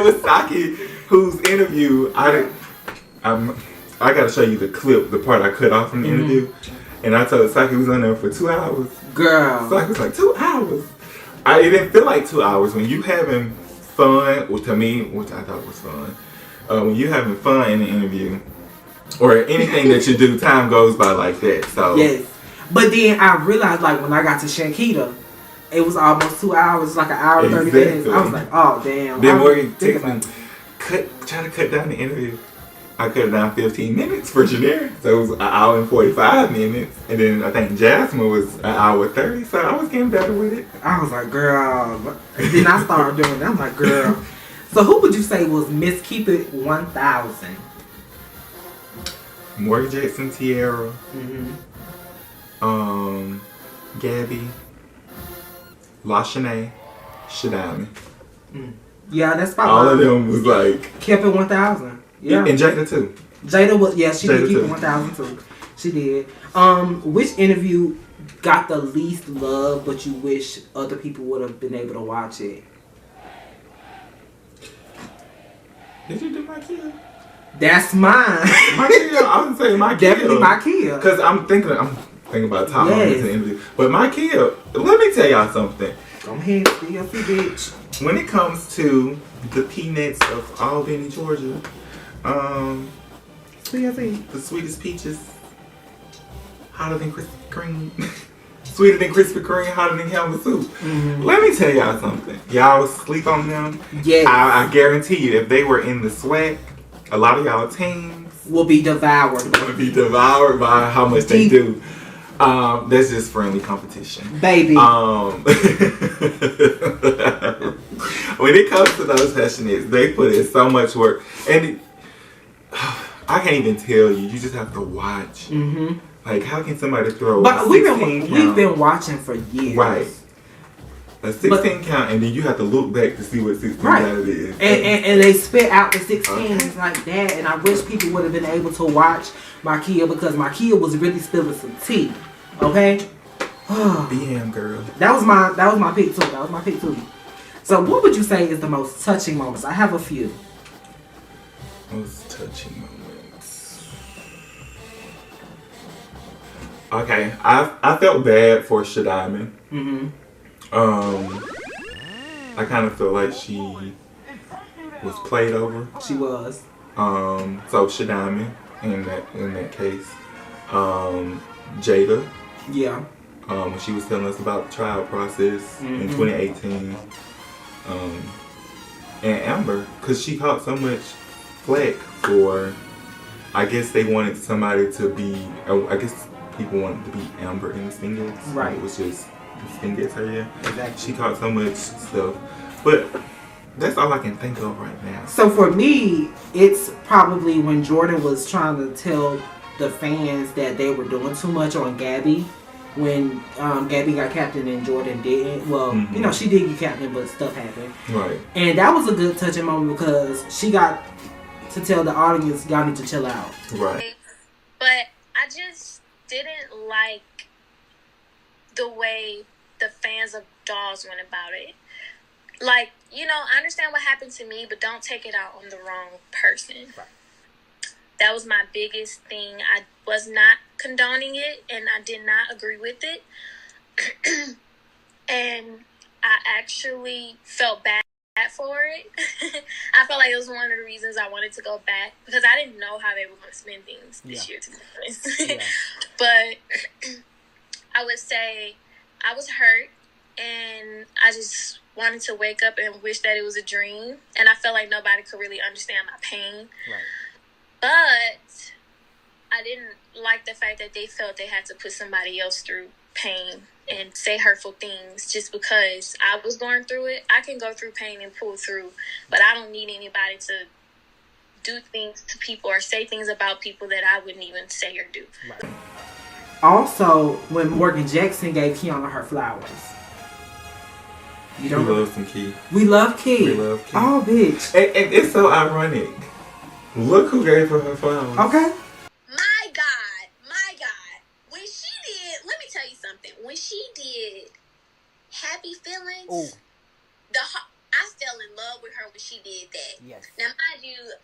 was Saki whose interview I gotta show you the clip, the part I cut off from the interview. And I told Saki was on there for 2 hours. Girl. Saki was like, 2 hours? It didn't feel like 2 hours. When you having fun, well, to me, which I thought was fun, when you having fun in the interview, or anything that you do, time goes by like that. So yes. But then I realized, when I got to Shankita, it was almost 2 hours, like an hour, 30 minutes. I was like, oh, damn. Then Morgan texted me, try to cut down the interview. I cut it down 15 minutes for Janelle. So it was an hour and 45 minutes. And then I think Jasmine was an hour 30. So I was getting better with it. I was like, girl. And then I started doing that. I'm like, girl. So who would you say was Miss Keep It 1000? Morgan Jackson, Tierra. Gabby, LaShanae, Shadami. Yeah, that's about all of them was like kept it 1,000. Yeah, and Jada too. Jada was she Jada did keep too. it 1,000 too. She did. Which interview got the least love, but you wish other people would have been able to watch it? Did you do my kid? That's mine. My kid. I would say my kid. Definitely my kid. Because I'm thinking about top moments in the interview. But my kid. Let me tell y'all something. Go ahead, CLC bitch. When it comes to the peanuts of Albany, Georgia, CLC. the sweetest peaches, hotter than Krispy Kreme, sweeter than Krispy Kreme, hotter than Helmet Soup. Mm-hmm. Let me tell y'all something. Y'all sleep on them. Yes. I guarantee you, if they were in the sweat, a lot of y'all teens will be devoured. Will be devoured by how much they do. That's just friendly competition. Baby. When it comes to those passionates, they put in so much work. And I can't even tell you. You just have to watch. Mm-hmm. Like, how can somebody throw but a 16 count? We've been watching for years. Right. A 16 count, and then you have to look back to see what 16 count it is. And they spit out the 16s like that. And I wish people would have been able to watch my kid, because my kid was really spilling some tea. Okay? BM girl. That was my pick too. So what would you say is the most touching moments? I have a few. Most touching moments. Okay, I felt bad for Shadami. Mm-hmm. I kind of feel like she was played over. She was. So Shadami in that case. Jada. Yeah. When she was telling us about the trial process in 2018. And Amber, because she caught so much flack for, I guess they wanted somebody to be, I guess people wanted to be Amber in the Stingers. Right. It was just the Stingers her, yeah. Exactly. She caught so much stuff. But that's all I can think of right now. So for me, it's probably when Jordan was trying to tell the fans that they were doing too much on Gabby. When Gabby got captain and Jordan didn't. Well, you know, she did get captain, but stuff happened. Right. And that was a good touching moment because she got to tell the audience, y'all need to chill out. Right. But I just didn't like the way the fans of Dolls went about it. Like, you know, I understand what happened to me, but don't take it out on the wrong person. Right. That was my biggest thing. I was not condoning it, and I did not agree with it. And I actually felt bad for it. I felt like it was one of the reasons I wanted to go back, because I didn't know how they were going to spend things this year, to be honest. Yeah. But I would say I was hurt, and I just wanted to wake up and wish that it was a dream. And I felt like nobody could really understand my pain. Right. But I didn't like the fact that they felt they had to put somebody else through pain and say hurtful things just because I was going through it. I can go through pain and pull through, but I don't need anybody to do things to people or say things about people that I wouldn't even say or do. Right. Also, when Morgan Jackson gave Kiana her flowers. We love some Key. We love Key. We love Key. Oh, bitch. And it's so ironic. Look who gave her flowers. Okay. My God. When she did, let me tell you something. When she did Happy Feelings, I fell in love with her when she did that. Yes. Now, mind you,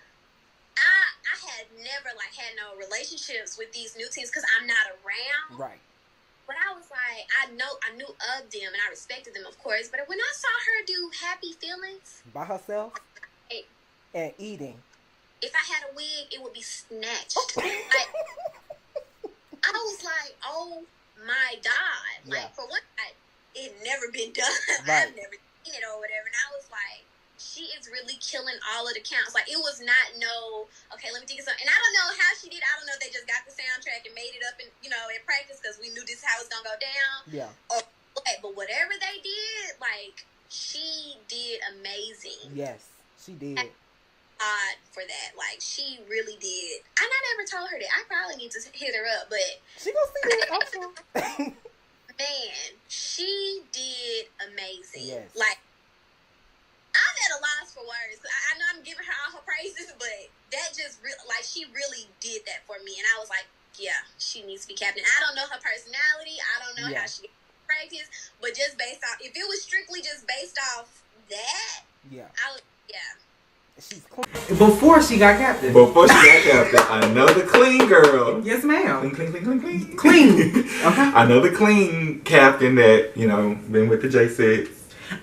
I had never had no relationships with these new teens because I'm not around. Right. But I was like, I knew of them and I respected them, of course. But when I saw her do Happy Feelings by herself and eating. If I had a wig, it would be snatched. I was like, oh my God. Yeah. For one, it had never been done. Right. I've never seen it or whatever. And I was like, she is really killing all of the counts. Like, it was not okay, let me think of something. And I don't know how she did. I don't know if they just got the soundtrack and made it up in practice because we knew this is how it's going to go down. Yeah. But whatever they did, she did amazing. Yes, she did. for that. Like, she really did. And I never told her that. I probably need to hit her up, but She gonna see it also. man, she did amazing. Yes. Like, I'm at a loss for words. I know I'm giving her all her praises, but that just like, she really did that for me, and I was like, yeah, she needs to be captain. I don't know her personality. I don't know how she practice, but just based off, if it was strictly just based off that, I would, She's cool. Before she got captain. Another clean girl. Yes, ma'am. Clean. Clean. Okay. Another clean captain that, you know, been with the J6.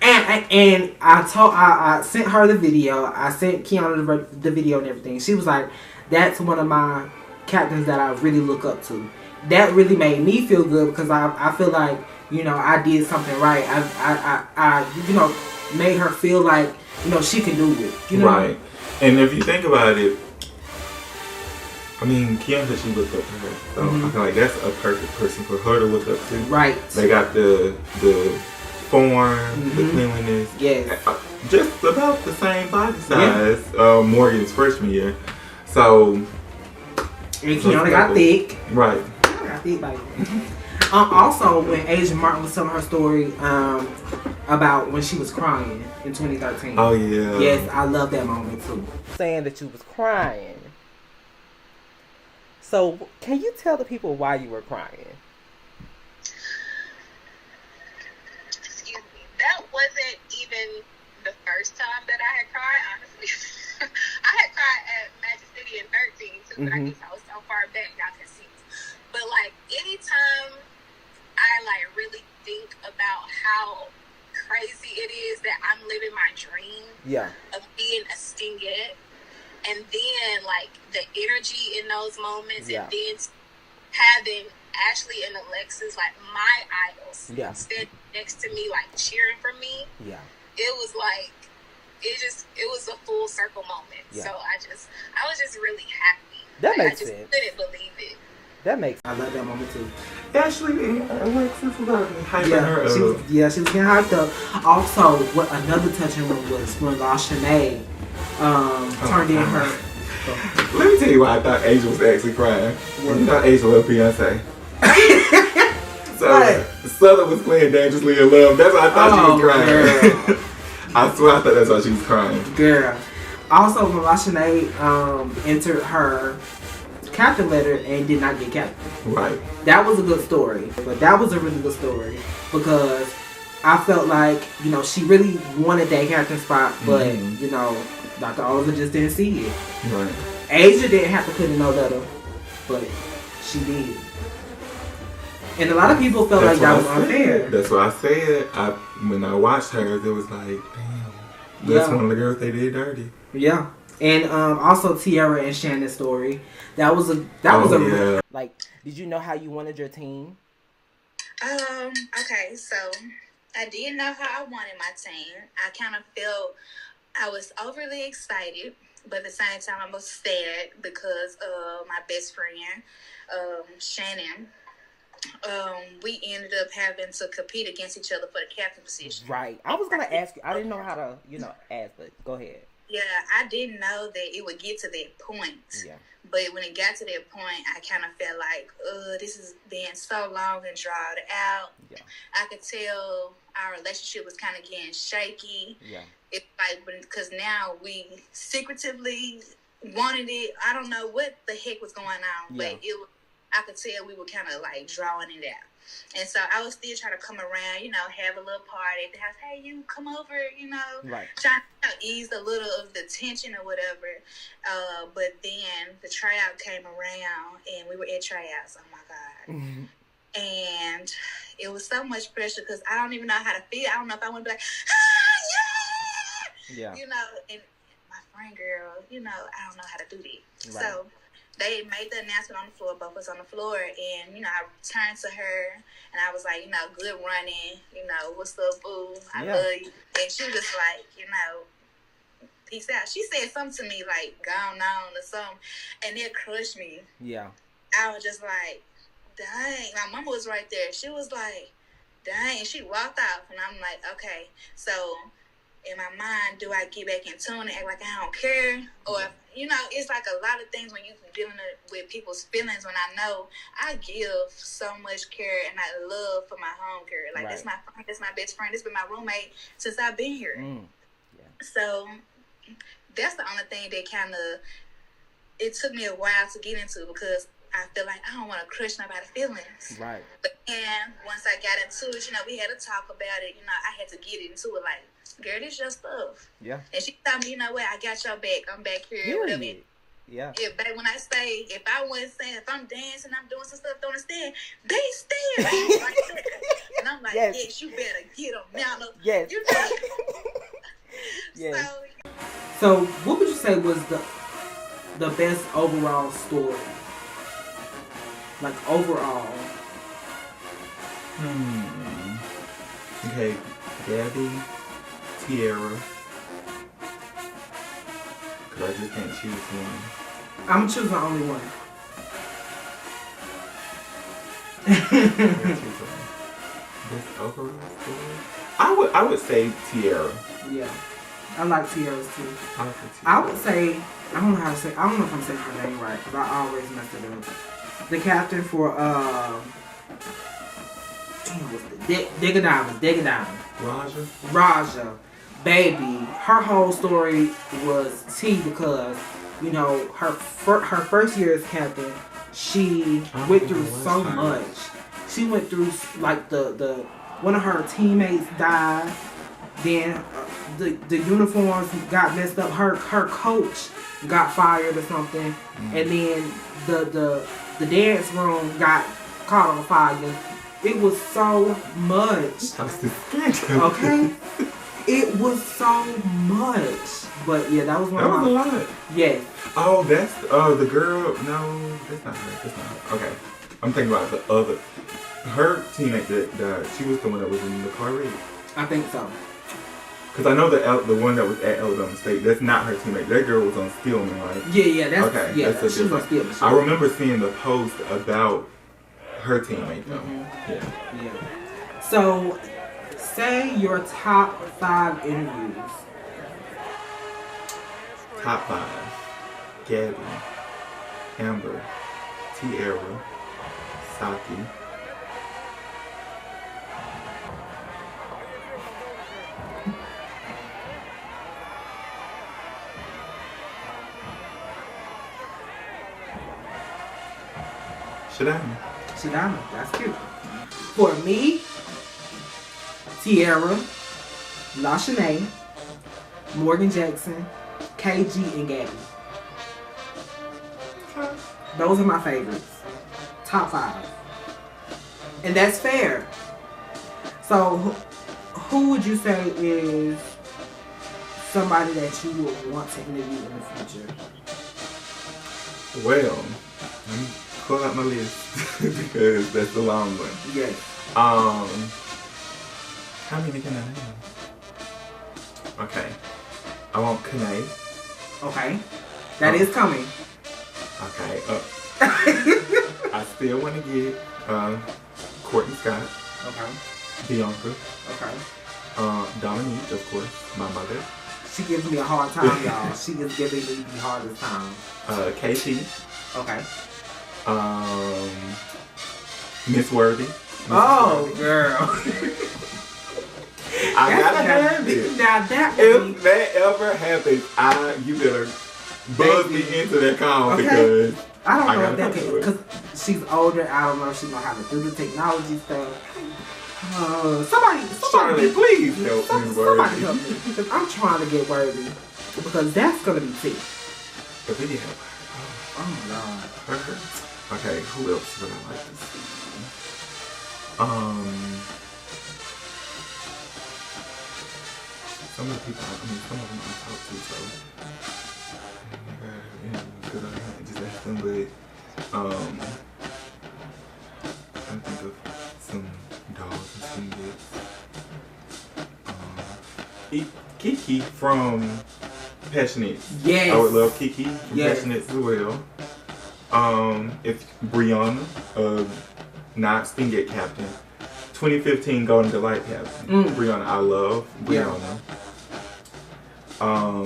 And I sent her the video. I sent Kiana the video and everything. She was like, that's one of my captains that I really look up to. That really made me feel good because I feel like, you know, I did something right. I you know, made her feel like, you know, she can do it. You know? Right. And if you think about it, I mean, Kiana, she looked up to her. So I feel like that's a perfect person for her to look up to. Right. They got the form, the cleanliness. Yes. Just about the same body size. Morgan's freshman year. So. And Kiana got thick. Right. Kiana got thick, baby. Also, when Asia Martin was telling her story about when she was crying in 2013. Oh, yeah. Yes, I love that moment, too. Saying that you was crying. So, can you tell the people why you were crying? Excuse me. That wasn't even the first time that I had cried, honestly. I had cried at Magic City in 13, too, but I guess I was so far back, y'all can see. But, like, anytime I, like, really think about how crazy it is that I'm living my dream of being a stingette, and then, like, the energy in those moments, and then having Ashley and Alexis, like, my idols, stand next to me, like, cheering for me, it was, like, it was a full circle moment. So I was just really happy. That like, makes sense. I just couldn't believe it. That makes I love that moment too. Ashley and Alexis was hyping her up. She was getting hyped up. Also, what another touching one was when LaShanae turned in her. Let me tell you why I thought Asia was actually crying. You know Asia loved Beyonce. So Southern was playing Dangerously in Love. That's why I thought she was crying. I swear I thought that's why she was crying. Girl. Also, when LaShanae entered her captain letter and did not get captain. Right. That was a good story. But that was a really good story because I felt like, you know, she really wanted that captain spot, but, you know, Dr. Oliver just didn't see it. Right. Asia didn't have to put in no letter, but she did. And a lot of people felt like that was unfair. That's why I said, when I watched her, it was like, damn, that's one of the girls they did dirty. Yeah. And also Tiara and Shannon's story. That was a like, did you know how you wanted your team? Okay, so I did know how I wanted my team. I kind of felt I was overly excited, but at the same time I was sad because of my best friend, Shannon. We ended up having to compete against each other for the captain position. Right. I was gonna ask you. I didn't know how to, ask, but go ahead. Yeah, I didn't know that it would get to that point. Yeah. But when it got to that point, I kind of felt like, this has been so long and drawn out. Yeah. I could tell our relationship was kind of getting shaky. Yeah. It's like, because now we secretively wanted it. I don't know what the heck was going on, but I could tell we were kind of like drawing it out. And so I was still trying to come around, have a little party at the house. Hey, you come over, right. Trying to ease a little of the tension or whatever. But then the tryout came around and we were at tryouts. Oh my God. Mm-hmm. And it was so much pressure because I don't even know how to feel. I don't know if I want to be like, yeah. And my friend girl, I don't know how to do that. Right. So they made the announcement on the floor, both of us on the floor, and, I turned to her, and I was like, good running, what's up, boo, I love you. And she was just like, peace out. She said something to me, like, gone on or something, and it crushed me. Yeah. I was just like, dang. My mama was right there. She was like, dang. And she walked out, and I'm like, okay. So in my mind, do I get back in tune and act like I don't care? Or, you know, it's like a lot of things when you're dealing with people's feelings, when I know I give so much care and I love for my home care. Like, that's my friend, that's my best friend, that's been my roommate since I've been here. So that's the only thing that kind of, it took me a while to get into, because I feel like I don't want to crush nobody's feelings. Right. But then once I got into it, you know, we had to talk about it. You know, I had to get into it like, girl, this your stuff. Yeah. And she told me, you know what, I got your back. I'm back here. Whatever. Yeah. When I say, if I wasn't saying, if I'm dancing, I'm doing some stuff, don't understand, they stand. Like that. And I'm like, yes, you better get them now. Yes. You know? Yes. So, what would you say was the best overall story? Like, overall. Okay, Gabby, Tiara. Because I just can't choose one. I'm choosing only one. Best overall story? I would say Tiara. Yeah. I like Tiara's too. I like Tiara. I would say, I don't know how to say, I don't know if I'm saying her name right, because I always mess it up. The captain for, Digga Diamond. Raja. Baby, her whole story was tea, because, you know, her first year as captain, she went through so much. She went through, like, the one of her teammates died. Then the uniforms got messed up. Her coach got fired or something, and then the dance room got caught on fire. It was so much. Okay, it was so much. But yeah, that was one. That was a lot. Yeah. Oh, that's the girl. No, that's not her. That's not her. Okay, I'm thinking about the other. Her teammate that died. She was the one that was in the car wreck. I think so. Because I know the one that was at Alabama State, that's not her teammate. That girl was on Stillman, right? Yeah, that's okay. Yeah, That's a she was on different. Stillman. I remember seeing the post about her teammate though. Yeah. So, say your top 5 interviews. Top 5: Gabby, Amber, Tiara, Saki. Shadama, that's cute. For me, Tiara, LaShanae, Morgan Jackson, KG, and Gabby. Those are my favorites. Top 5. And that's fair. So, who would you say is somebody that you would want to interview in the future? Well, let me pull out my list because that's a long one. Yes. How many can I name? Okay. I want Kanae. Okay. That is coming. Okay. I still want to get Courtney Scott. Okay. Bianca. Okay. Dominique, of course, my mother. She gives me a hard time, y'all. She is giving me the hardest time. KT. Okay. Miss Worthy. Girl. I gotta have it. Now that if that ever happens, you better buzz me into that call because I don't know if that can, because she's older. I don't know if she know how to do the technology stuff. Somebody, please help me, somebody help me, because I'm trying to get Worthy, because that's gonna be tea. The video. Oh my God. Her. Okay, who else would I like to see? Some of the people, some of them I talk to, so because I can't just ask them, but I think of some dogs and some bits. Kiki from Passionate. Yes. I would love Kiki from Yes. Passionate as well. If Brianna, not Spingate captain, 2015 Golden Delight captain. Brianna, I love Brianna. Oh,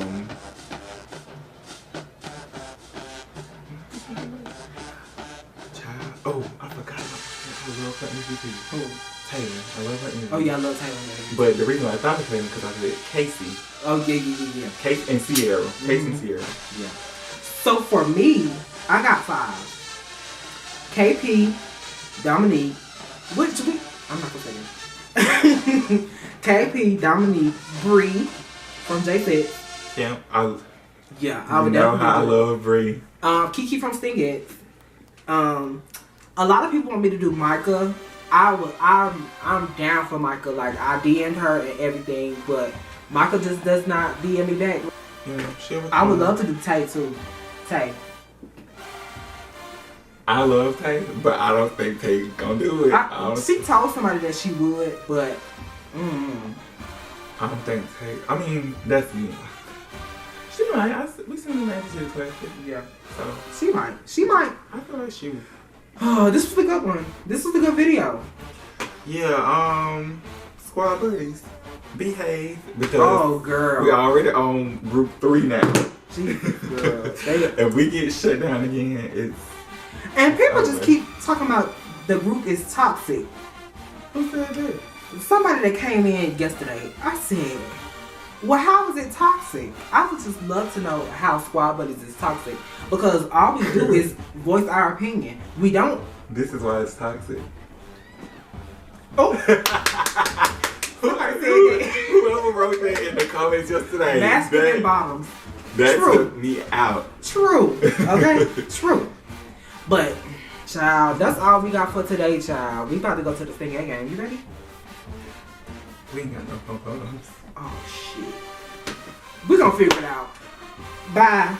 I forgot. I love her MVP. Who? Taylor. I love her MVP. Oh yeah, I love Taylor. But the reason why I thought of Taylor because I said Casey. Oh yeah. Casey and Sierra. Casey and Sierra. Yeah. So for me, I got 5. KP, Dominique, I'm not gonna say that. KP, Dominique, Bree from J6. Yeah, I would definitely know how I love Bree. Kiki from Stingit. A lot of people want me to do Micah. I'm down for Micah. Like I DM'd her and everything, but Micah just does not DM me back. Yeah, I would love to do Tay too. Tay. I love Tay, but I don't think Tay gonna do it. She told somebody that she would, but I don't think Tay. I mean, that's me. She might. We seen the Magic Classic. Yeah. So she might. I feel like she would. Oh, this was a good one. This was a good video. Yeah. Squad buddies, behave because girl, we already on group 3 now. Jesus, girl. If we get shut down again, it's. And people just keep talking about the group is toxic. Who said that? Somebody that came in yesterday. I said, well, how is it toxic? I would just love to know how Squad Buddies is toxic. Because all we do is voice our opinion. We don't. This is why it's toxic. Oh. Whoever wrote that in the comments yesterday. Masculine bottoms. That True. took me out. True. Okay? True. But, child, that's all we got for today, child. We about to go to the Stingate game. You ready? We ain't got no pom-poms. Oh, shit. We're gonna figure it out. Bye.